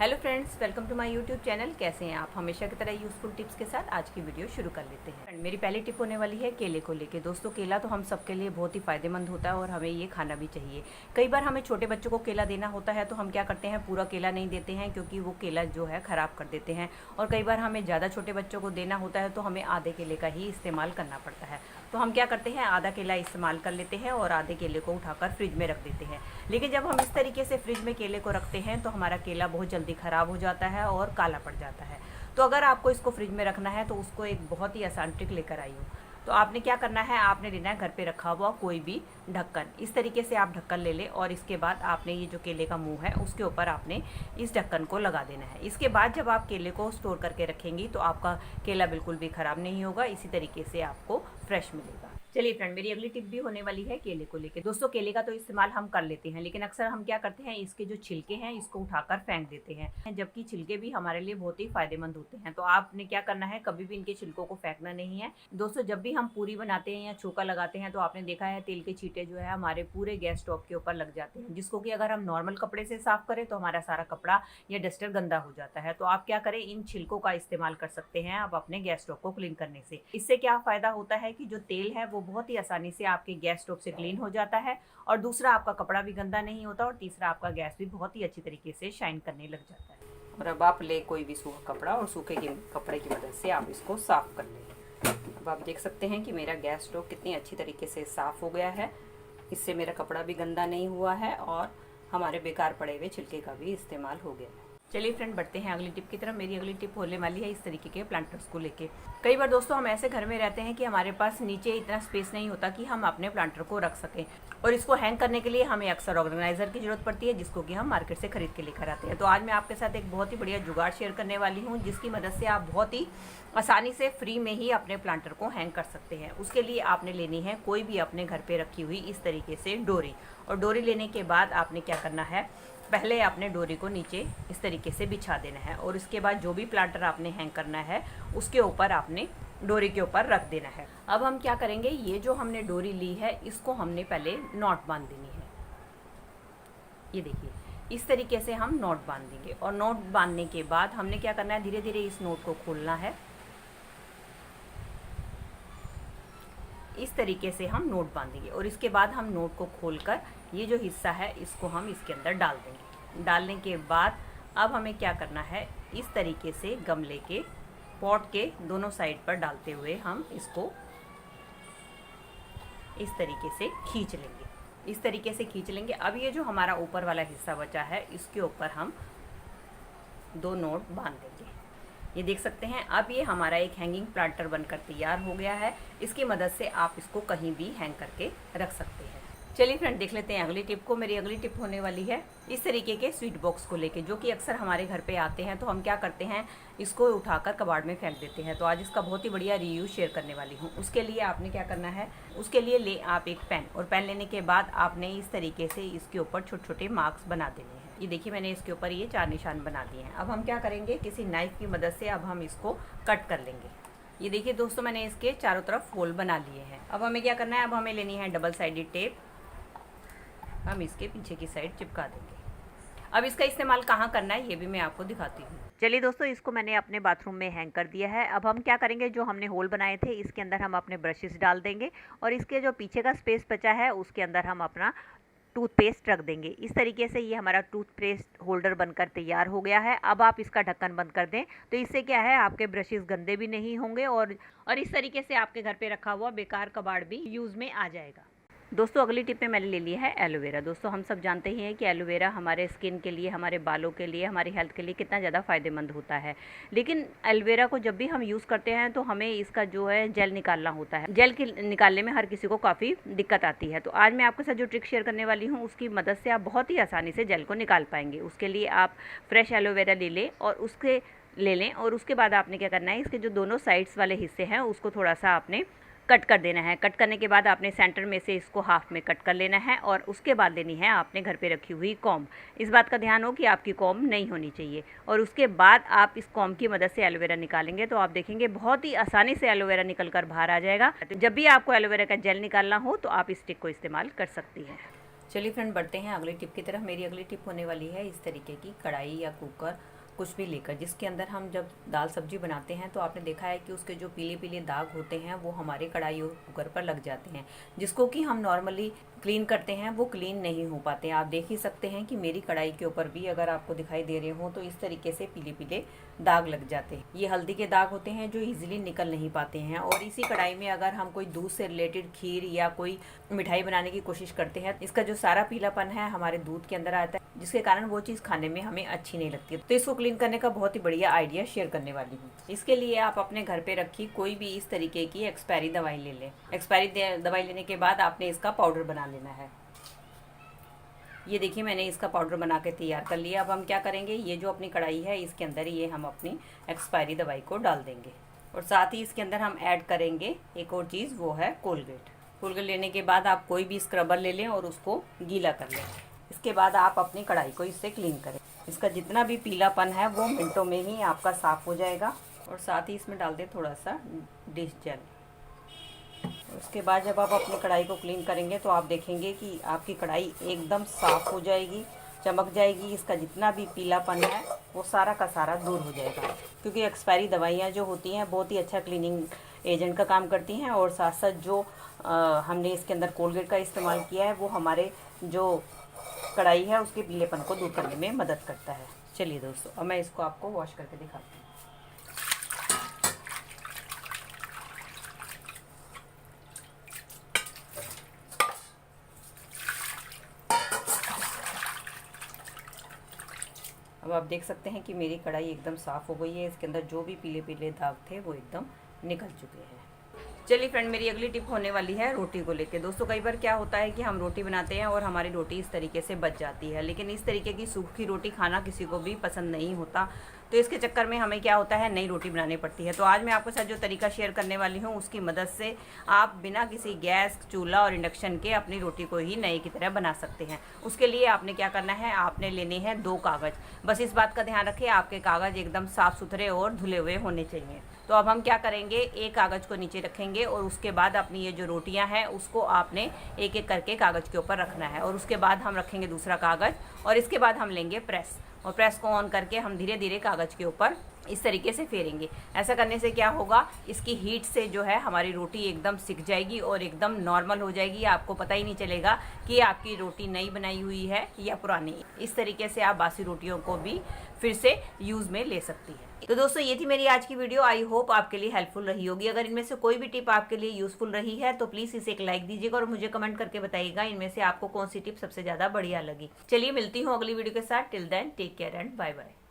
Hello friends, welcome to my YouTube channel. कैसे हैं आप? हमेशा की तरह यूज़फुल टिप्स के साथ आज की वीडियो शुरू कर लेते हैं। मेरी पहली टिप होने वाली है केले को लेके। दोस्तों, केला तो हम सबके लिए बहुत ही फ़ायदेमंद होता है और हमें ये खाना भी चाहिए। कई बार हमें छोटे बच्चों को केला देना होता है तो हम क्या करते हैं, पूरा केला नहीं देते हैं क्योंकि वो केला जो है ख़राब कर देते हैं। और कई बार हमें ज़्यादा छोटे बच्चों को देना होता है तो हमें आधे केले का ही इस्तेमाल करना पड़ता है। तो हम क्या करते हैं, आधा केला इस्तेमाल कर लेते हैं और आधे केले को उठाकर फ्रिज में रख देते हैं। लेकिन जब हम इस तरीके से फ्रिज में केले को रखते हैं तो हमारा केला बहुत जल्दी ख़राब हो जाता है और काला पड़ जाता है। तो अगर आपको इसको फ्रिज में रखना है तो उसको एक बहुत ही आसान ट्रिक लेकर आई हूँ। तो आपने क्या करना है, आपने लेना है घर पे रखा हुआ कोई भी ढक्कन। इस तरीके से आप ढक्कन ले लें और इसके बाद आपने ये जो केले का मुंह है उसके ऊपर आपने इस ढक्कन को लगा देना है। इसके बाद जब आप केले को स्टोर करके रखेंगी तो आपका केला बिल्कुल भी ख़राब नहीं होगा, इसी तरीके से आपको फ्रेश मिलेगा। चलिए फ्रेंड, मेरी अगली टिप भी होने वाली है केले को लेकर। दोस्तों, केले का तो इस्तेमाल हम कर लेते हैं लेकिन अक्सर हम क्या करते हैं, इसके जो छिलके हैं इसको उठाकर फेंक देते हैं, जबकि छिलके भी हमारे लिए बहुत ही फायदेमंद होते हैं। तो आपने क्या करना है, कभी भी इनके छिलकों को फेंकना नहीं है। दोस्तों, जब भी हम पूरी बनाते हैं या चोखा लगाते हैं तो आपने देखा है तेल के छींटे जो है हमारे पूरे गैस स्टोव के ऊपर लग जाते हैं, जिसको कि अगर हम नॉर्मल कपड़े से साफ करें तो हमारा सारा कपड़ा या डस्टर गंदा हो जाता है। तो आप क्या करें, इन छिलकों का इस्तेमाल कर सकते हैं आप अपने गैस स्टोव को क्लीन करने से। इससे क्या फायदा होता है कि जो तेल है वो बहुत ही आसानी से आपके गैस स्टोव से क्लीन हो जाता है और दूसरा आपका कपड़ा भी गंदा नहीं होता और तीसरा आपका गैस भी बहुत ही अच्छी तरीके से शाइन करने लग जाता है। और अब आप ले कोई भी सूखा कपड़ा और सूखे के कपड़े की मदद से आप इसको साफ कर लें। अब आप देख सकते हैं कि मेरा गैस स्टोव कितनी अच्छी तरीके से साफ हो गया है। इससे मेरा कपड़ा भी गंदा नहीं हुआ है और हमारे बेकार पड़े हुए छिलके का भी इस्तेमाल हो गया है। चलिए फ्रेंड, बढ़ते हैं अगली टिप की तरफ। मेरी अगली टिप होने वाली है इस तरीके के प्लांटर्स को लेके। कई बार दोस्तों हम ऐसे घर में रहते हैं कि हमारे पास नीचे इतना स्पेस नहीं होता कि हम अपने प्लांटर को रख सकें और इसको हैंग करने के लिए हमें अक्सर ऑर्गेनाइजर की जरूरत पड़ती है, जिसको कि हम मार्केट से खरीद के लेकर आते हैं। तो आज मैं आपके साथ एक बहुत ही बढ़िया जुगाड़ शेयर करने वाली हूँ जिसकी मदद से आप बहुत ही आसानी से फ्री में ही अपने प्लांटर को हैंग कर सकते हैं। उसके लिए आपने लेनी है कोई भी अपने घर पे रखी हुई इस तरीके से डोरी। और डोरी लेने के बाद आपने क्या करना है, पहले आपने डोरी को नीचे इस तरीके से बिछा देना है और इसके बाद जो भी प्लांटर आपने हैंग करना है उसके ऊपर आपने डोरी के ऊपर रख देना है। अब हम क्या करेंगे, ये जो हमने डोरी ली है इसको हमने पहले नॉट बांध देनी है। ये देखिए, इस तरीके से हम नॉट बांध देंगे और नॉट बांधने के बाद हमने क्या करना है, धीरे धीरे इस नॉट को खोलना है। इस तरीके से हम नोट बांधेंगे और इसके बाद हम नोट को खोलकर ये जो हिस्सा है इसको हम इसके अंदर डाल देंगे। डालने के बाद अब हमें क्या करना है, इस तरीके से गमले के पॉट के दोनों साइड पर डालते हुए हम इसको इस तरीके से खींच लेंगे। इस तरीके से खींच लेंगे। अब ये जो हमारा ऊपर वाला हिस्सा बचा है इसके ऊपर हम दो नोट बांध देंगे। ये देख सकते हैं, अब ये हमारा एक हैंगिंग प्लांटर बनकर तैयार हो गया है। इसकी मदद से आप इसको कहीं भी हैंग करके रख सकते हैं। चलिए फ्रेंड, देख लेते हैं अगली टिप को। मेरी अगली टिप होने वाली है इस तरीके के स्वीट बॉक्स को लेके, जो कि अक्सर हमारे घर पे आते हैं तो हम क्या करते हैं, इसको उठाकर कबाड़ में फेंक देते हैं। तो आज इसका बहुत ही बढ़िया रीयूज शेयर करने वाली हूँ। उसके लिए आपने क्या करना है, उसके लिए ले आप एक पेन और पेन लेने के बाद आपने इस तरीके से इसके ऊपर छोटे छोटे मार्क्स बना देने हैं। ये देखिए, मैंने इसके ऊपर ये 4 निशान बना दिए हैं। अब हम क्या करेंगे, किसी नाइफ की मदद से अब हम इसको कट कर लेंगे। ये देखिए दोस्तों, मैंने इसके चारों तरफ होल बना लिए हैं। अब हमें क्या करना है, अब हमें लेनी है डबल साइडेड टेप। हम इसके पीछे की साइड चिपका देंगे। अब इसका इस्तेमाल कहाँ करना है ये भी मैं आपको दिखाती हूँ। चलिए दोस्तों, इसको मैंने अपने बाथरूम में हैंग कर दिया है। अब हम क्या करेंगे, जो हमने होल बनाए थे इसके अंदर हम अपने ब्रशेस डाल देंगे और इसके जो पीछे का स्पेस बचा है उसके अंदर हम अपना टूथपेस्ट रख देंगे। इस तरीके से ये हमारा टूथपेस्ट होल्डर बनकर तैयार हो गया है। अब आप इसका ढक्कन बंद कर दें तो इससे क्या है, आपके ब्रशेस गंदे भी नहीं होंगे और इस तरीके से आपके घर पे रखा हुआ बेकार कबाड़ भी यूज़ में आ जाएगा। दोस्तों, अगली टिप में मैंने ले लिया है एलोवेरा। दोस्तों, हम सब जानते ही हैं कि एलोवेरा हमारे स्किन के लिए, हमारे बालों के लिए, हमारी हेल्थ के लिए कितना ज़्यादा फ़ायदेमंद होता है। लेकिन एलोवेरा को जब भी हम यूज़ करते हैं तो हमें इसका जो है जेल निकालना होता है। जेल निकालने में हर किसी को काफ़ी दिक्कत आती है। तो आज मैं आपके साथ जो ट्रिक शेयर करने वाली हूँ उसकी मदद से आप बहुत ही आसानी से जेल को निकाल पाएंगे। उसके लिए आप फ्रेश एलोवेरा ले लें और उसके बाद आपने क्या करना है, इसके जो दोनों साइड्स वाले हिस्से हैं उसको थोड़ा सा आपने कट कर देना है। कट करने के बाद आपने सेंटर में से इसको हाफ में कट कर लेना है और उसके बाद लेनी है आपने घर पे रखी हुई कॉम्ब। इस बात का ध्यान हो कि आपकी कॉम्ब नहीं होनी चाहिए। और उसके बाद आप इस कॉम्ब की मदद से एलोवेरा निकालेंगे तो आप देखेंगे बहुत ही आसानी से एलोवेरा निकल कर बाहर आ जाएगा। जब भी आपको एलोवेरा का जेल निकालना हो तो आप इस स्टिक को इस्तेमाल कर सकती हैं। चलिए फ्रेंड, बढ़ते हैं अगली टिप की तरफ। मेरी अगली टिप होने वाली है इस तरीके की कढ़ाई या कुकर कुछ भी लेकर, जिसके अंदर हम जब दाल सब्जी बनाते हैं तो आपने देखा है कि उसके जो पीले पीले दाग होते हैं वो हमारे कढ़ाई और कुकर पर लग जाते हैं, जिसको कि हम नॉर्मली क्लीन करते हैं वो क्लीन नहीं हो पाते। आप देख ही सकते हैं कि मेरी कढ़ाई के ऊपर भी अगर आपको दिखाई दे रहे हो तो इस तरीके से पीले पीले दाग लग जाते हैं। ये हल्दी के दाग होते हैं जो इजीली निकल नहीं पाते हैं। और इसी कढ़ाई में अगर हम कोई दूध से रिलेटेड खीर या कोई मिठाई बनाने की कोशिश करते हैं, इसका जो सारा पीलापन है हमारे दूध के अंदर आता है, जिसके कारण वो चीज़ खाने में हमें अच्छी नहीं लगती। तो इसको क्लीन करने का बहुत ही बढ़िया आइडिया शेयर करने वाली हूँ। इसके लिए आप अपने घर पे रखी कोई भी इस तरीके की एक्सपायरी दवाई ले लें। एक्सपायरी दवाई लेने के बाद आपने इसका पाउडर बना लेना है। ये देखिए, मैंने इसका पाउडर बना के तैयार कर लिया। अब हम क्या करेंगे, ये जो अपनी कढ़ाई है इसके अंदर ये हम अपनी एक्सपायरी दवाई को डाल देंगे और साथ ही इसके अंदर हम ऐड करेंगे एक और चीज़, वो है कोलगेट। कोलगेट लेने के बाद आप कोई भी स्क्रबर ले लें और उसको गीला कर लें। इसके बाद आप अपनी कढ़ाई को इससे क्लीन करें। इसका जितना भी पीलापन है वो मिनटों में ही आपका साफ़ हो जाएगा। और साथ ही इसमें डाल दें थोड़ा सा डिश जेल। उसके बाद जब आप अपनी कढ़ाई को क्लीन करेंगे तो आप देखेंगे कि आपकी कढ़ाई एकदम साफ़ हो जाएगी, चमक जाएगी। इसका जितना भी पीलापन है वो सारा का सारा दूर हो जाएगा, क्योंकि एक्सपायरी दवाइयाँ जो होती हैं बहुत ही अच्छा क्लीनिंग एजेंट का काम करती हैं। और साथ साथ जो हमने इसके अंदर कोलगेट का इस्तेमाल किया है वो हमारे जो कढ़ाई है उसके पीलेपन को दूर करने में मदद करता है। चलिए दोस्तों, अब मैं इसको आपको वॉश करके दिखाती हूँ। अब आप देख सकते हैं कि मेरी कढ़ाई एकदम साफ़ हो गई है। इसके अंदर जो भी पीले पीले दाग थे वो एकदम निकल चुके हैं। चलिए फ्रेंड, मेरी अगली टिप होने वाली है रोटी को लेके। दोस्तों, कई बार क्या होता है कि हम रोटी बनाते हैं और हमारी रोटी इस तरीके से बच जाती है, लेकिन इस तरीके की सूखी रोटी खाना किसी को भी पसंद नहीं होता। तो इसके चक्कर में हमें क्या होता है, नई रोटी बनानी पड़ती है। तो आज मैं आपके साथ जो तरीका शेयर करने वाली हूँ उसकी मदद से आप बिना किसी गैस, चूल्हा और इंडक्शन के अपनी रोटी को ही नए की तरह बना सकते हैं। उसके लिए आपने क्या करना है, आपने लेने हैं 2 कागज़। बस इस बात का ध्यान रखें आपके कागज़ एकदम साफ़ सुथरे और धुले हुए होने चाहिए। तो अब हम क्या करेंगे, एक कागज़ को नीचे रखेंगे और उसके बाद अपनी ये जो रोटियां हैं उसको आपने एक एक करके कागज़ के ऊपर रखना है। और उसके बाद हम रखेंगे दूसरा कागज़ और इसके बाद हम लेंगे प्रेस, और प्रेस को ऑन करके हम धीरे धीरे कागज़ के ऊपर इस तरीके से फेरेंगे। ऐसा करने से क्या होगा, इसकी हीट से जो है हमारी रोटी एकदम सिक जाएगी और एकदम नॉर्मल हो जाएगी। आपको पता ही नहीं चलेगा कि आपकी रोटी नई बनाई हुई है या पुरानी। इस तरीके से आप बासी रोटियों को भी फिर से यूज़ में ले सकती है। तो दोस्तों, ये थी मेरी आज की वीडियो। आई होप आपके लिए हेल्पफुल रही होगी। अगर इनमें से कोई भी टिप आपके लिए यूजफुल रही है तो प्लीज़ इसे एक लाइक दीजिएगा और मुझे कमेंट करके बताइएगा इनमें से आपको कौन सी टिप सबसे ज़्यादा बढ़िया लगी। चलिए, मिलती हूँ अगली वीडियो के साथ। Till then, take care and bye bye.